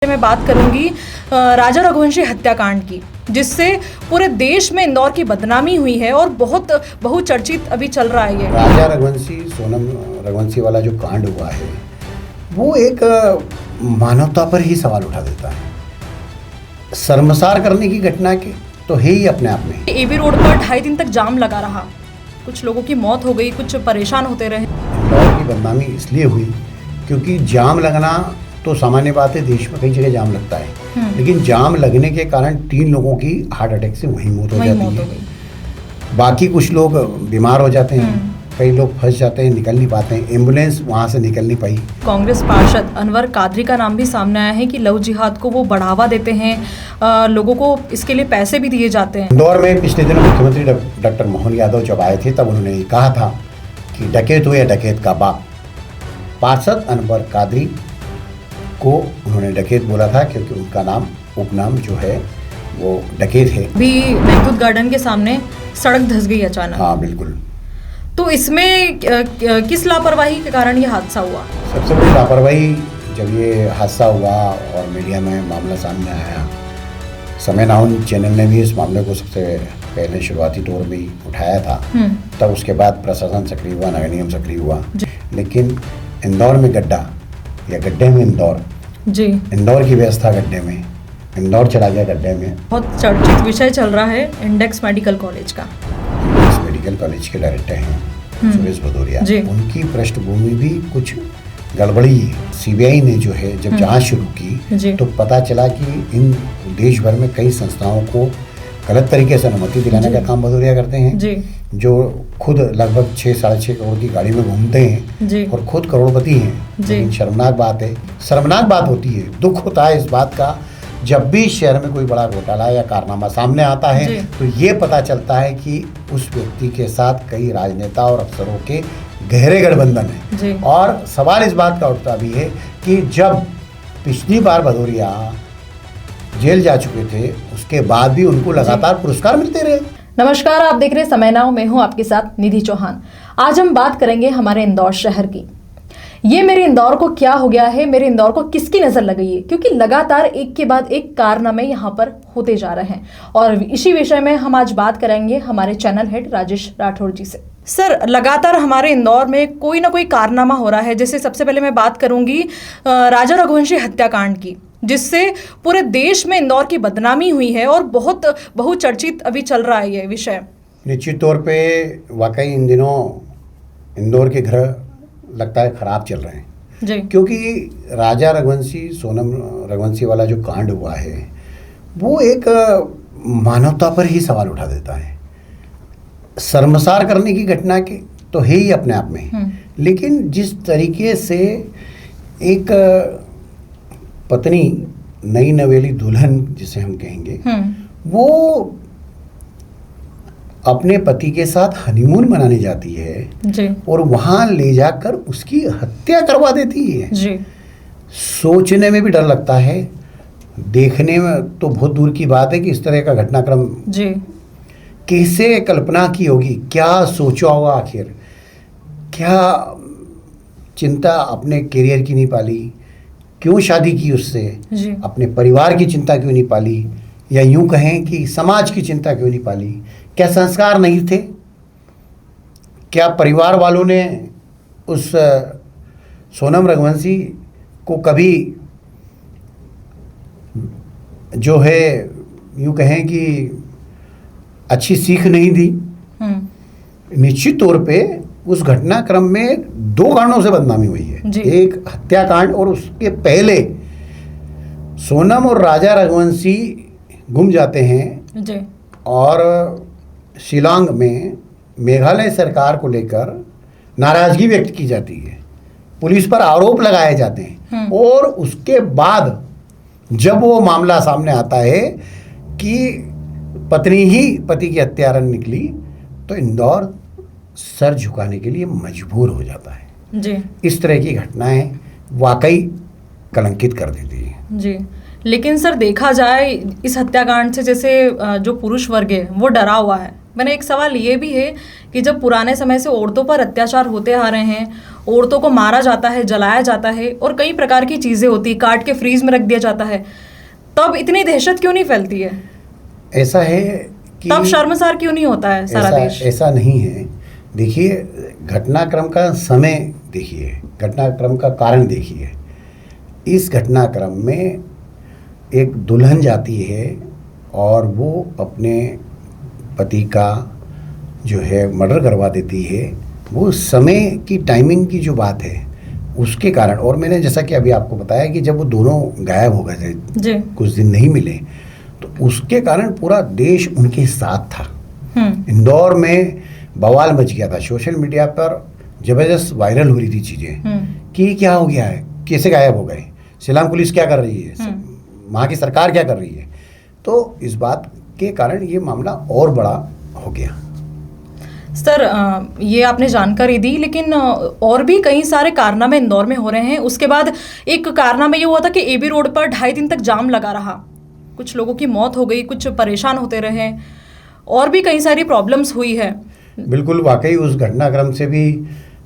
मैं बात करूंगी राजा रघुवंशी हत्याकांड की, जिससे पूरे देश में इंदौर की बदनामी हुई है और बहुत बहुचर्चित अभी चल रहा है। ये राजा रघुवंशी सोनम रघुवंशी वाला जो कांड हुआ है वो एक मानवता पर ही सवाल उठा देता है। शर्मसार करने की घटना के तो है ही अपने आप में। एबी रोड पर 2.5 दिन तक जाम लगा रहा, कुछ लोगों की मौत हो गई, कुछ परेशान होते रहे। इंदौर की बदनामी इसलिए हुई क्योंकि जाम लगना तो सामान्य बात है, देश में कई जगह जाम लगता है, लेकिन जाम लगने के कारण 3 लोगों की हार्ट अटैक से वहीं मौत हो जाती है। बाकी कुछ लोग बीमार हो जाते हैं, कई लोग फंस जाते हैं, निकल नहीं पाते हैं, एम्बुलेंस वहां से निकल नहीं पाई। कांग्रेस पार्षद अनवर कादरी का नाम भी सामने आया है कि लव जिहाद को वो बढ़ावा देते हैं, लोगों को इसके लिए पैसे भी दिए जाते हैं। इंदौर में पिछले दिनों मुख्यमंत्री डॉक्टर मोहन यादव जब आए थे तब उन्होंने ये कहा था कि डकैत हो या डकैत का बाप। पार्षद अनवर कादरी को उन्होंने डकैत बोला था क्योंकि उनका नाम उपनाम जो है वो डकैत है। भी मेघदूत गार्डन के सामने सड़क धंस गई अचानक। हाँ बिल्कुल। तो इसमें किस लापरवाही के कारण ये हादसा हुआ? सबसे बड़ी लापरवाही जब ये हादसा हुआ और मीडिया में मामला सामने आया, समय नाउन चैनल ने भी इस मामले को सबसे पहले शुरुआती दौर में ही उठाया था, तब उसके बाद प्रशासन सक्रिय हुआ, नगर निगम सक्रिय हुआ। लेकिन इंदौर में गड्ढा या गड्ढे में इंदौर जी, इंदौर की व्यवस्था गड्ढे में, इंदौर चला गया गड्ढे में। बहुत चर्चित विषय चल रहा है इंडेक्स मेडिकल कॉलेज का। इंडेक्स मेडिकल कॉलेज के डायरेक्टर हैं सुरेश भदौरिया, उनकी पृष्ठभूमि भी कुछ गड़बड़ी है। सीबीआई ने जो है जब जांच शुरू की तो पता चला कि इन देश भर में कई संस्थाओं को गलत तरीके से अनुमति दिलाने का काम भदौरिया करते हैं, जो खुद लगभग 6-6.5 करोड़ की गाड़ी में घूमते हैं और खुद करोड़पति हैं। लेकिन शर्मनाक बात है, शर्मनाक बात होती है, दुख होता है इस बात का जब भी शहर में कोई बड़ा घोटाला या कारनामा सामने आता है तो ये पता चलता है कि उस व्यक्ति के साथ कई राजनेता और अफसरों के गहरे गठबंधन है। और सवाल इस बात का उठता भी है कि जब पिछली बार भदौरिया जेल जा चुके थे उसके बाद भी उनको लगातार पुरस्कार मिलते रहे। नमस्कार, आप देख रहे हैं समय नाउ, मैं हूं आपके साथ निधि चौहान। आज हम बात करेंगे हमारे इंदौर शहर की। ये मेरे इंदौर को क्या हो गया है, मेरे इंदौर को किसकी नजर लग गई है, क्योंकि लगातार एक के बाद एक कारनामे यहाँ पर होते जा रहे हैं। और इसी विषय में हम आज बात करेंगे हमारे चैनल हेड राजेश राठौर जी से। सर, लगातार हमारे इंदौर में कोई ना कोई कारनामा हो रहा है। जैसे सबसे पहले मैं बात करूंगी राजा रघुवंशी हत्याकांड की, जिससे पूरे देश में इंदौर की बदनामी हुई है और बहुत बहुचर्चित अभी चल रहा है ये विषय। निश्चित तौर पे वाकई इन दिनों इंदौर के घर लगता है खराब चल रहे हैं जी, क्योंकि राजा रघुवंशी सोनम रघुवंशी वाला जो कांड हुआ है वो एक मानवता पर ही सवाल उठा देता है। शर्मसार करने की घटना के तो है ही अपने आप में, लेकिन जिस तरीके से एक पत्नी, नई नवेली दुल्हन जिसे हम कहेंगे, वो अपने पति के साथ हनीमून मनाने जाती है जी, और वहां ले जाकर उसकी हत्या करवा देती है जी। सोचने में भी डर लगता है, देखने में तो बहुत दूर की बात है कि इस तरह का घटनाक्रम जी कैसे कल्पना की होगी, क्या सोचा होगा, आखिर क्या चिंता अपने करियर की नहीं पाली, क्यों शादी की उससे, अपने परिवार की चिंता क्यों नहीं पाली, या यूं कहें कि समाज की चिंता क्यों नहीं पाली। क्या संस्कार नहीं थे? क्या परिवार वालों ने उस सोनम रघुवंशी को कभी जो है यूं कहें कि अच्छी सीख नहीं दी? निश्चित तौर पे उस घटनाक्रम में 2 कारणों से बदनामी हुई है। एक हत्याकांड, और उसके पहले सोनम और राजा रघुवंशी गुम जाते हैं जी, और शिलांग में मेघालय सरकार को लेकर नाराजगी व्यक्त की जाती है, पुलिस पर आरोप लगाए जाते हैं, और उसके बाद जब वो मामला सामने आता है कि पत्नी ही पति की हत्यारा निकली तो इंदौर सर झुकाने के लिए मजबूर हो जाता है जी। इस तरह की घटनाएं वाकई कलंकित कर देती है जी। लेकिन सर, देखा जाए इस हत्याकांड से जैसे जो पुरुष वर्ग है वो डरा हुआ है, मैंने एक सवाल ये भी है कि जब पुराने समय से औरतों पर अत्याचार होते आ रहे हैं, औरतों को मारा जाता है, जलाया जाता है और कई प्रकार की चीज़ें होती, काट के फ्रीज में रख दिया जाता है, तब इतनी दहशत क्यों नहीं फैलती है? ऐसा है कि तब शर्मसार क्यों नहीं होता है सारा देश? ऐसा नहीं है। देखिए, घटनाक्रम का समय देखिए, घटनाक्रम का कारण देखिए। इस घटनाक्रम में एक दुल्हन जाती है और वो अपने पति का जो है मर्डर करवा देती है। वो समय की टाइमिंग की जो बात है उसके कारण, और मैंने जैसा कि अभी आपको बताया कि जब वो दोनों गायब हो गए थे, कुछ दिन नहीं मिले, तो उसके कारण पूरा देश उनके साथ था। इंदौर में बवाल मच गया था, सोशल मीडिया पर जबरदस्त वायरल हो रही थी चीज़ें कि क्या हो गया है, कैसे गायब हो गए, शिलांग पुलिस क्या कर रही है, वहाँ की सरकार क्या कर रही है। तो इस बात के कारण ये मामला और बड़ा हो गया। सर, ये आपने जानकारी दी, लेकिन और भी कई सारे कारनामे इंदौर में हो रहे हैं। उसके बाद एक कारनामा ये हुआ था कि एबी रोड पर 2.5 दिन तक जाम लगा रहा, कुछ लोगों की मौत हो गई, कुछ परेशान होते रहे, और भी कई सारी प्रॉब्लम्स हुई है। बिल्कुल, वाकई उस घटनाक्रम से भी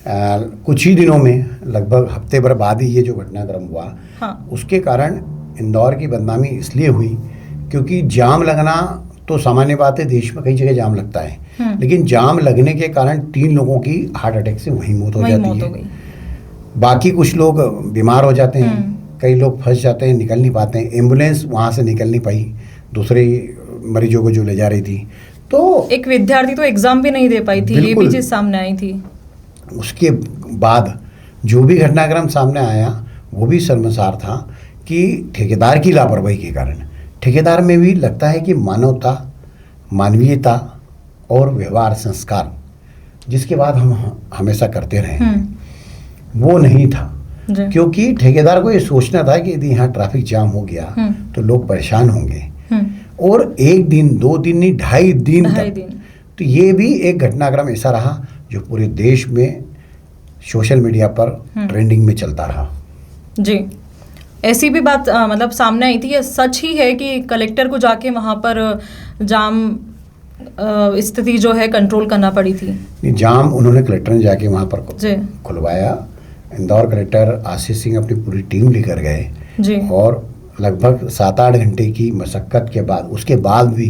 कुछ ही दिनों में, लगभग हफ्ते भर बाद ही ये जो घटनाक्रम हुआ, हाँ। उसके कारण इंदौर की बदनामी इसलिए हुई क्योंकि जाम लगना तो सामान्य बात है, देश में कई जगह जाम लगता है, लेकिन जाम लगने के कारण 3 लोगों की हार्ट अटैक से वहीं मौत हो जाती है। बाकी कुछ लोग बीमार हो जाते हैं, कई लोग फंस जाते हैं, निकल नहीं पाते हैं, एम्बुलेंस वहाँ से निकल नहीं पाई दूसरे मरीजों को जो ले जा रही थी। तो एक विद्यार्थी तो एग्जाम भी नहीं दे पाई थी, ये भी चीज़ सामने आई थी। उसके बाद जो भी घटनाक्रम सामने आया वो भी शर्मसार था कि ठेकेदार की लापरवाही के कारण, ठेकेदार में भी लगता है कि मानवता, मानवीयता और व्यवहार संस्कार जिसके बाद हम हमेशा करते रहे वो नहीं था। क्योंकि ठेकेदार को ये सोचना था कि यदि यहाँ ट्रैफिक जाम हो गया तो लोग परेशान होंगे, और 1 दिन 2 दिन नहीं, 2.5 दिन तक। तो ये भी एक घटनाक्रम ऐसा रहा जो पूरे देश में सोशल मीडिया पर ट्रेंडिंग में चलता रहा। जी, ऐसी भी बात मतलब सामने आई थी। ये सच ही है कि कलेक्टर को जाके वहाँ पर जाम स्थिति जो है कंट्रोल करना पड़ी थी? जाम उन्होंने कलेक्टर ने जाके वहाँ पर खुलवाया। इंदौर कलेक्टर आशीष सिंह अपनी पूरी टीम लेकर गए और लगभग 7-8 घंटे की मशक्कत के बाद, उसके बाद भी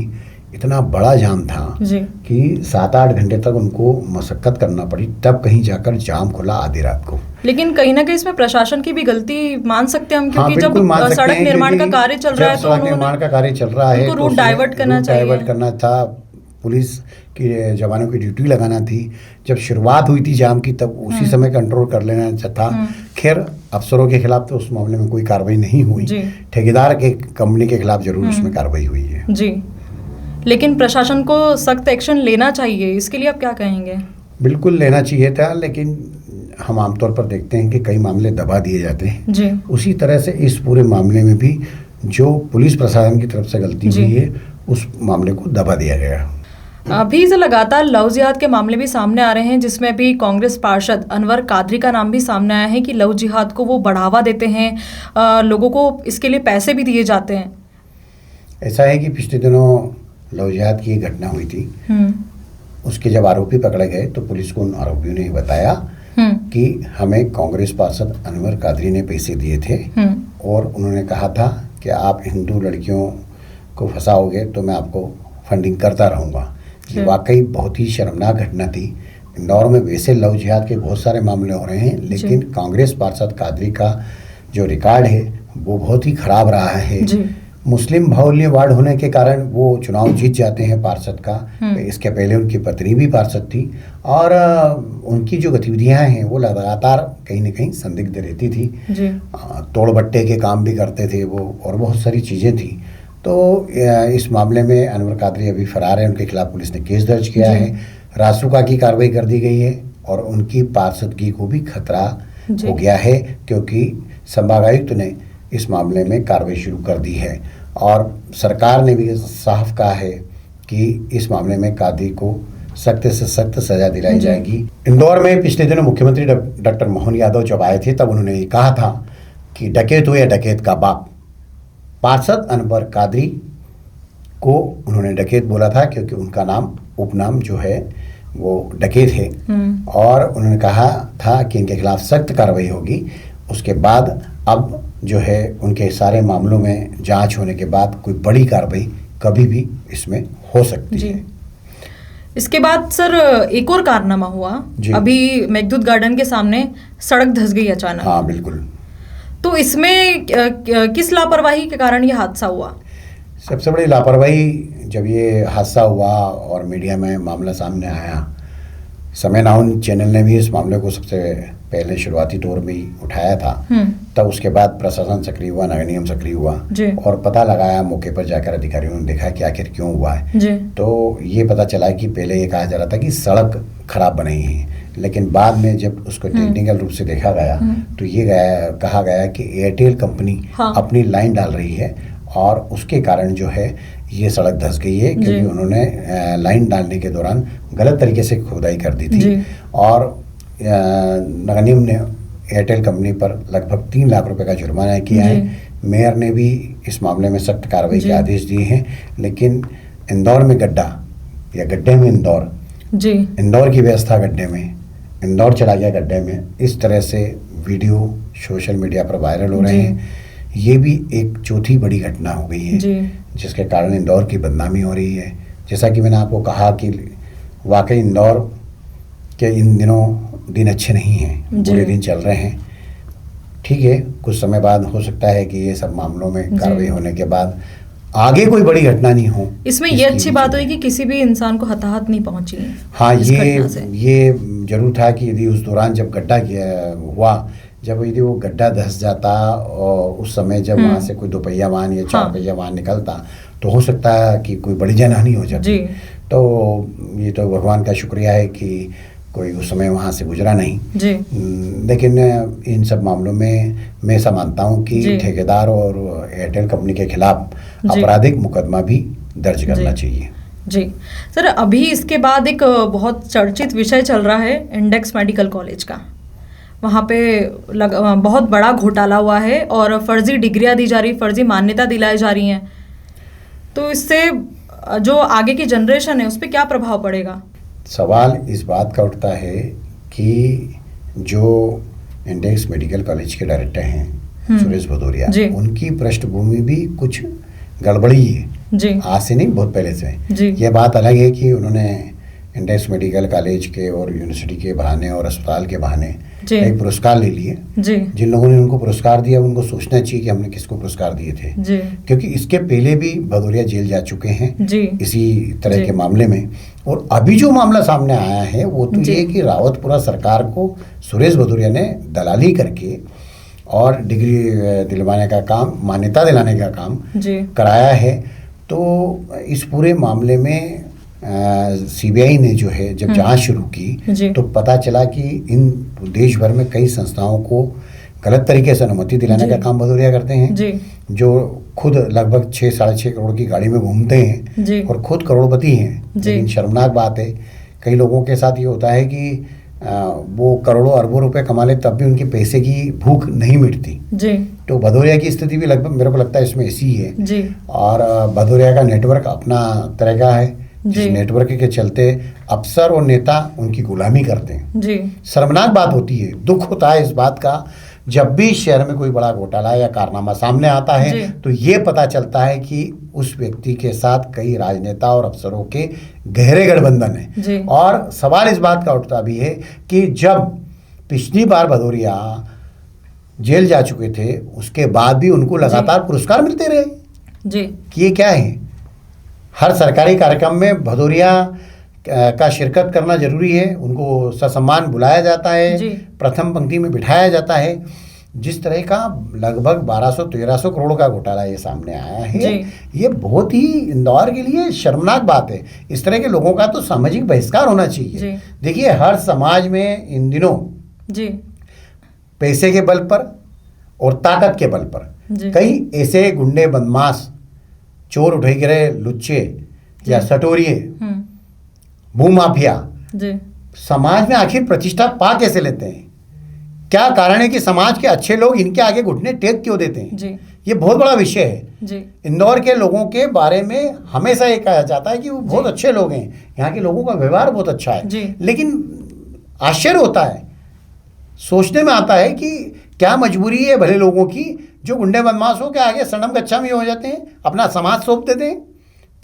इतना बड़ा जाम था कि 7-8 घंटे तक उनको मशक्कत करना पड़ी, तब कहीं जाकर जाम खुला आधी रात को। लेकिन कहीं ना कहीं इसमें प्रशासन की भी गलती मान सकते हैं हम, क्योंकि जब सड़क निर्माण का कार्य चल रहा है तो सड़क निर्माण का कार्य चल रहा है, रूट डाइवर्ट करना था, पुलिस की जवानों की ड्यूटी लगाना थी। जब शुरुआत हुई थी जाम की तब उसी समय कंट्रोल कर लेना था। खैर, अफसरों के खिलाफ तो उस मामले में कोई कार्रवाई नहीं हुई, ठेकेदार के कंपनी के खिलाफ जरूर उसमें कार्रवाई हुई है। जी, लेकिन प्रशासन को सख्त एक्शन लेना चाहिए, इसके लिए आप क्या कहेंगे? बिल्कुल लेना चाहिए था, लेकिन हम आमतौर पर देखते हैं कि कई मामले दबा दिए जाते हैं जी। उसी तरह से इस पूरे मामले में भी जो पुलिस प्रशासन की तरफ से गलती हुई है उस मामले को दबा दिया गया। अभी से लगातार लव जिहाद के मामले भी सामने आ रहे हैं, जिसमें भी कांग्रेस पार्षद अनवर कादरी का नाम भी सामने आया है कि लव जिहाद को वो बढ़ावा देते हैं, लोगों को इसके लिए पैसे भी दिए जाते हैं। ऐसा है कि पिछले दिनों लव जिहाद की एक घटना हुई थी, उसके जब आरोपी पकड़े गए तो पुलिस को उन आरोपियों ने बताया कि हमें कांग्रेस पार्षद अनवर कादरी ने पैसे दिए थे और उन्होंने कहा था कि आप हिंदू लड़कियों को फंसाओगे तो मैं आपको फंडिंग करता रहूँगा। ये वाकई बहुत ही शर्मनाक घटना थी। इंदौर में वैसे लव जिहाद के बहुत सारे मामले हो रहे हैं, लेकिन कांग्रेस पार्षद कादरी का जो रिकॉर्ड है वो बहुत ही खराब रहा है। मुस्लिम बाहुल्य वार्ड होने के कारण वो चुनाव जीत जाते हैं पार्षद का। इसके पहले उनकी पत्नी भी पार्षद थी और उनकी जो गतिविधियां हैं वो लगातार कहीं न कहीं संदिग्ध रहती थी। तोड़ बट्टे के काम भी करते थे वो और बहुत सारी चीज़ें थी। तो इस मामले में अनवर कादरी अभी फरार है, उनके खिलाफ पुलिस ने केस दर्ज किया है, रासुका की कार्रवाई कर दी गई है और उनकी पार्षदगी को भी खतरा हो गया है क्योंकि संभागायुक्त ने इस मामले में कार्रवाई शुरू कर दी है और सरकार ने भी साफ कहा है कि इस मामले में कादरी को सख्त से सख्त सजा दिलाई जाएगी। इंदौर में पिछले दिनों मुख्यमंत्री डॉक्टर मोहन यादव जब आए थे तब उन्होंने ये कहा था कि डकैत हो या डकैत का बाप। पार्षद अनवर कादरी को उन्होंने डकैत बोला था क्योंकि उनका नाम उपनाम जो है वो डकैत है, और उन्होंने कहा था कि इनके खिलाफ सख्त कार्रवाई होगी। उसके बाद अब जो है उनके सारे मामलों में जांच होने के बाद कोई बड़ी कार्रवाई कभी भी इसमें हो सकती है। इसके बाद सर एक और कारनामा हुआ, अभी मेघदूत गार्डन के सामने सड़क धंस गई अचानक। हाँ बिल्कुल। तो इसमें किस लापरवाही के कारण ये हादसा हुआ? सबसे बड़ी लापरवाही जब ये हादसा हुआ और मीडिया में मामला सामने आया, समय नाउ चैनल ने भी इस मामले को सबसे पहले शुरुआती दौर में ही उठाया था, तब उसके बाद प्रशासन सक्रिय हुआ, नगर निगम सक्रिय हुआ और पता लगाया, मौके पर जाकर अधिकारियों ने देखा कि आखिर क्यों हुआ है। तो ये पता चला कि पहले ये कहा जा रहा था कि सड़क खराब बनाई है, लेकिन बाद में जब उसको टेक्निकल रूप से देखा गया तो ये कहा गया कि एयरटेल कंपनी अपनी लाइन डाल रही है और उसके कारण जो है ये सड़क धंस गई है, क्योंकि उन्होंने लाइन डालने के दौरान गलत तरीके से खुदाई कर दी थी और नगर निगम ने एयरटेल कंपनी पर लगभग 3 लाख रुपए का जुर्माना किया है। मेयर ने भी इस मामले में सख्त कार्रवाई के आदेश दिए हैं, लेकिन इंदौर में गड्ढा या गड्ढे में इंदौर की व्यवस्था गड्ढे में, इंदौर चला गया गड्ढे में, इस तरह से वीडियो सोशल मीडिया पर वायरल हो रहे हैं। ये भी एक चौथी बड़ी घटना हो गई है जिसके कारण इंदौर की बदनामी हो रही है। जैसा कि मैंने आपको कहा कि वाकई इंदौर के इन दिनों दिन अच्छे नहीं हैं, बुरे दिन चल रहे हैं। ठीक है, कुछ समय बाद हो सकता है कि ये सब मामलों में कार्रवाई होने के बाद आगे कोई बड़ी घटना नहीं हो। इसमें ये अच्छी बात हुई कि किसी भी इंसान को हताहत नहीं पहुंची। हाँ, ये जरूर था कि यदि उस दौरान जब गड्ढा हुआ, जब यदि वो गड्ढा धंस जाता और उस समय जब वहाँ से कोई 2 पहिया वाहन या 4 पहिया वाहन निकलता तो हो सकता है कि कोई बड़ी जनहानि हो जाती। तो ये तो भगवान का शुक्रिया है कि कोई उस समय वहाँ से गुजरा नहीं। लेकिन इन सब मामलों में मैं ऐसा मानता हूँ कि ठेकेदार और एयरटेल कंपनी के खिलाफ आपराधिक मुकदमा भी दर्ज करना चाहिए। जी सर, अभी इसके बाद एक बहुत चर्चित विषय चल रहा है इंडेक्स मेडिकल कॉलेज का। वहाँ पे बहुत बड़ा घोटाला हुआ है और फर्जी डिग्रियाँ दी जा रही, फर्जी मान्यता दिलाई जा रही हैं। तो इससे जो आगे की जनरेशन है उस पर क्या प्रभाव पड़ेगा? सवाल इस बात का उठता है कि जो इंडेक्स मेडिकल कॉलेज के डायरेक्टर हैं सुरेश भदौरिया, उनकी पृष्ठभूमि भी कुछ गड़बड़ी है। आज से नहीं, बहुत पहले से। यह बात अलग है कि उन्होंने इंडेक्स मेडिकल कॉलेज के और यूनिवर्सिटी के बहाने और अस्पताल के बहाने कई पुरस्कार ले लिए। जिन लोगों ने उनको पुरस्कार दिया उनको सोचना चाहिए कि हमने किसको पुरस्कार दिए थे, क्योंकि इसके पहले भी भदौरिया जेल जा चुके हैं इसी तरह के मामले में। और अभी जो मामला सामने आया है वो तो ये कि रावतपुरा सरकार को सुरेश भदौरिया ने दलाली करके और डिग्री दिलवाने का काम, मान्यता दिलाने का काम कराया है। तो इस पूरे मामले में सीबीआई ने जो है जब जांच शुरू की तो पता चला कि इन देश भर में कई संस्थाओं को गलत तरीके से अनुमति दिलाने का काम भदौरिया करते हैं, जो खुद लगभग 6-6.5 करोड़ की गाड़ी में घूमते हैं और खुद करोड़पति हैं। लेकिन शर्मनाक बात है, कई लोगों के साथ ये होता है कि वो करोड़ों अरबों रुपए कमा ले तब भी उनके पैसे की भूख नहीं मिटती। तो भदौरिया की स्थिति भी लगभग मेरे को लगता है इसमें ऐसी ही है। और भदौरिया का नेटवर्क अपना तरह का है, जिस नेटवर्क के चलते अफसर और नेता उनकी गुलामी करते हैं। शर्मनाक बात होती है, दुख होता है इस बात का जब भी शहर में कोई बड़ा घोटाला या कारनामा सामने आता है तो ये पता चलता है कि उस व्यक्ति के साथ कई राजनेता और अफसरों के गहरे गठबंधन है। और सवाल इस बात का उठता भी है कि जब पिछली बार भदौरिया जेल जा चुके थे उसके बाद भी उनको लगातार पुरस्कार मिलते रहे कि ये क्या है? हर सरकारी कार्यक्रम में भदौरिया का शिरकत करना जरूरी है, उनको ससम्मान बुलाया जाता है, प्रथम पंक्ति में बिठाया जाता है। जिस तरह का लगभग 1200-1300 करोड़ का घोटाला ये सामने आया है, ये बहुत ही इंदौर के लिए शर्मनाक बात है। इस तरह के लोगों का तो सामाजिक बहिष्कार होना चाहिए। देखिए, हर समाज में इन दिनों पैसे के बल पर और ताकत के बल पर कई ऐसे गुंडे, बदमाश, चोर, उठेगिरे, लुच्चे या सटोरिये, भूमाफिया समाज में आखिर प्रतिष्ठा पा कैसे लेते हैं? क्या कारण है कि समाज के अच्छे लोग इनके आगे घुटने टेक क्यों देते हैं जी। ये बहुत बड़ा विषय है जी। इंदौर के लोगों के बारे में हमेशा ये कहा जाता है कि वो बहुत अच्छे लोग हैं, यहाँ के लोगों का व्यवहार बहुत अच्छा है जी। लेकिन आश्चर्य होता है, सोचने में आता है कि क्या मजबूरी है भले लोगों की जो गुंडे बदमाशों के आगे सनम गच्छामी हो जाते हैं, अपना समाज सौंप देते हैं,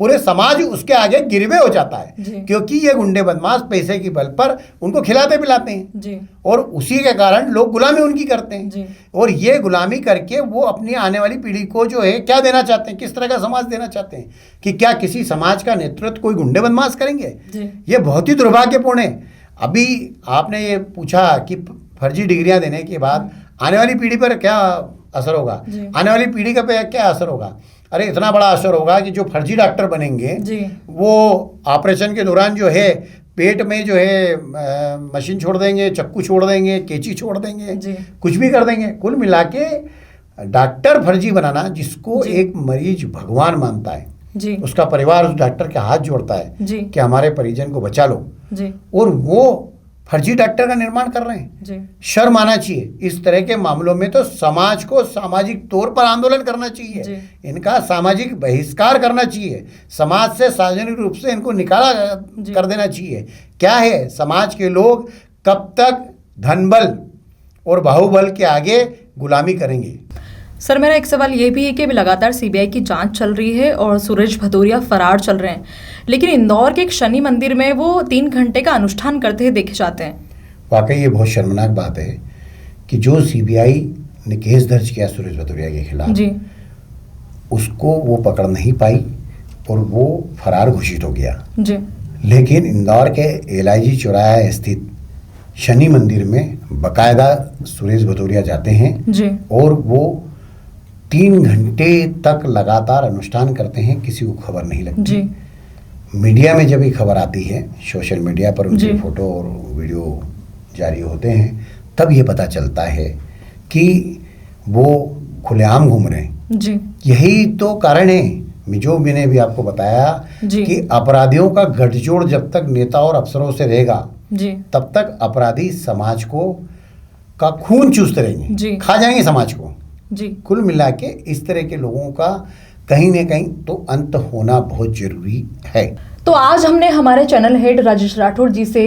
पूरे समाज उसके आगे गिरवे हो जाता है क्योंकि ये गुंडे बदमाश पैसे की बल पर उनको खिलाते पिलाते हैं जी। और उसी के कारण लोग गुलामी उनकी करते हैं जी। और ये गुलामी करके वो अपनी आने वाली पीढ़ी को जो है क्या देना चाहते हैं, किस तरह का समाज देना चाहते हैं कि क्या किसी समाज का नेतृत्व कोई गुंडे बदमाश करेंगे? ये बहुत ही दुर्भाग्यपूर्ण है। अभी आपने ये पूछा कि फर्जी डिग्रियां देने के बाद आने वाली पीढ़ी पर क्या असर होगा, आने वाली पीढ़ी का पे क्या असर होगा? अरे इतना बड़ा असर होगा कि जो फर्जी डॉक्टर बनेंगे वो ऑपरेशन के दौरान जो है पेट में जो है मशीन छोड़ देंगे, चक्कू छोड़ देंगे, कैंची छोड़ देंगे, कुछ भी कर देंगे। कुल मिला के डॉक्टर फर्जी बनाना, जिसको एक मरीज भगवान मानता है जी। उसका परिवार उस डॉक्टर के हाथ जोड़ता है जी। कि हमारे परिजन को बचा लो जी। और वो फर्जी डॉक्टर का निर्माण कर रहे हैं जी। शर्म आना चाहिए। इस तरह के मामलों में तो समाज को सामाजिक तौर पर आंदोलन करना चाहिए, इनका सामाजिक बहिष्कार करना चाहिए, समाज से सार्वजनिक रूप से इनको निकाला कर देना चाहिए। क्या है, समाज के लोग कब तक धनबल और बाहुबल के आगे गुलामी करेंगे? सर मेरा एक सवाल ये भी है कि अभी लगातार सीबीआई की जांच चल रही है और सुरेश भदौरिया फरार चल रहे हैं, लेकिन इंदौर के एक शनि मंदिर में वो 3 घंटे का अनुष्ठान करते हुए देखे जाते हैं। वाकई ये बहुत शर्मनाक बात है कि जो सीबीआई ने केस दर्ज किया सुरेश भदौरिया के खिलाफ जी, उसको वो पकड़ नहीं पाई और वो फरार घोषित हो गया जी। लेकिन इंदौर के एलआईजी चौराहा स्थित शनि मंदिर में बकायदा सुरेश भदौरिया जाते हैं जी। और वो 3 घंटे तक लगातार अनुष्ठान करते हैं, किसी को खबर नहीं लगती जी। मीडिया में जब ये खबर आती है, सोशल मीडिया पर उनके फोटो और वीडियो जारी होते हैं, तब ये पता चलता है कि वो खुलेआम घूम रहे हैं जी। यही तो कारण है, जो मैंने भी आपको बताया कि अपराधियों का गठजोड़ जब तक नेता और अफसरों से रहेगा जी, तब तक अपराधी समाज को का खून चूसते रहेंगे, खा जाएंगे समाज को जी। कुल मिला के इस तरह के लोगों का कहीं न कहीं तो अंत होना बहुत जरूरी है। तो आज हमने हमारे चैनल हेड राजेश राठौर जी से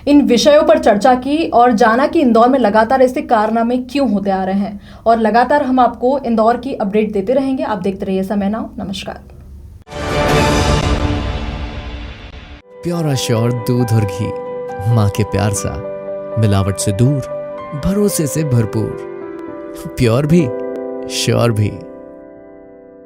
इन विषयों पर चर्चा की और जाना कि इंदौर में लगातार ऐसे कारनामे क्यों होते आ रहे हैं, और लगातार हम आपको इंदौर की अपडेट देते रहेंगे। आप देखते रहिए समय नाउ। नमस्कार। प्योर श्योर दूध और घी, माँ के प्यार सा, मिलावट से दूर, भरोसे से भरपूर, प्योर भी श्योर भी।